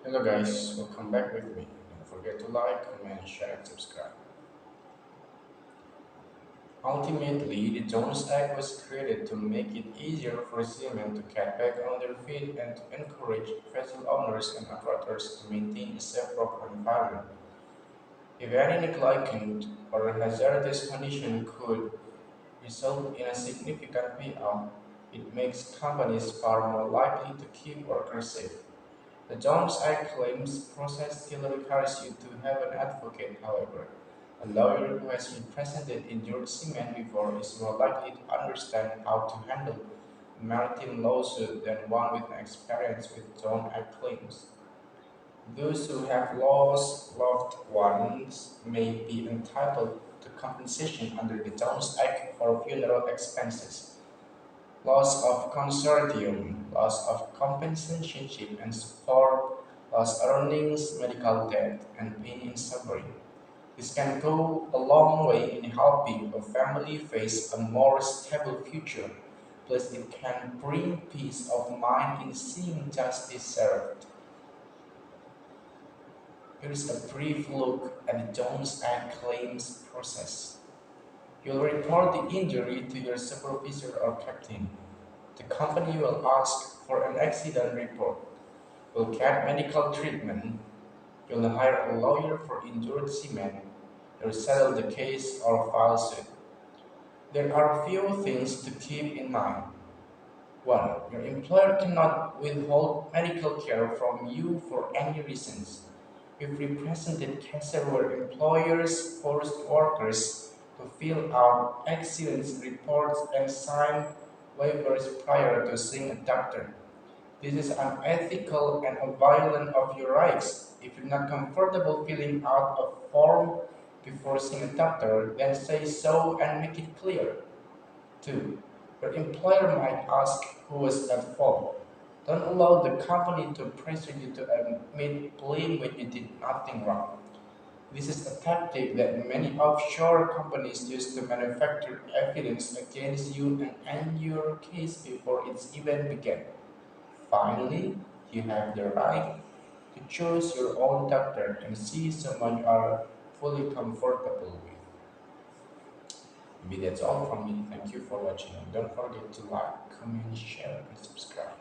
Hello guys, welcome back with me. Don't forget to like, comment, share, and subscribe. Ultimately, the Jones Act was created to make it easier for seamen to get back on their feet and to encourage vessel owners and operators to maintain a safe work environment. If any negligent or hazardous condition could result in a significant payout, it makes companies far more likely to keep workers safe. The Jones Act claims process still requires you to have an advocate, however. A lawyer who has represented injured seamen before is more likely to understand how to handle a maritime lawsuit than one with experience with Jones Act claims. Those who have lost loved ones may be entitled to compensation under the Jones Act for funeral expenses, loss of consortium, loss of compensation and support, lost earnings, medical debt, and pain and suffering. This can go a long way in helping a family face a more stable future. Plus, it can bring peace of mind in seeing justice served. Here is a brief look at the Jones Act claims process. You'll report the injury to your supervisor or captain. The company will ask for an accident report, will get medical treatment, you'll hire a lawyer for injured seamen, you'll settle the case or file suit. There are few things to keep in mind. 1. Your employer cannot withhold medical care from you for any reasons. We've represented cases where employers forced workers to fill out accident reports and sign waivers prior to seeing a doctor. This is unethical and a violation of your rights. If you're not comfortable filling out a form before seeing a doctor, then say so and make it clear. 2. Your employer might ask who was at fault. Don't allow the company to pressure you to admit blame when you did nothing wrong. This is a tactic that many offshore companies use to manufacture evidence against you and end your case before it's even begun. Finally, you have the right to choose your own doctor and see someone you are fully comfortable with. Maybe that's all from me. Thank you for watching. Don't forget to like, comment, share, and subscribe.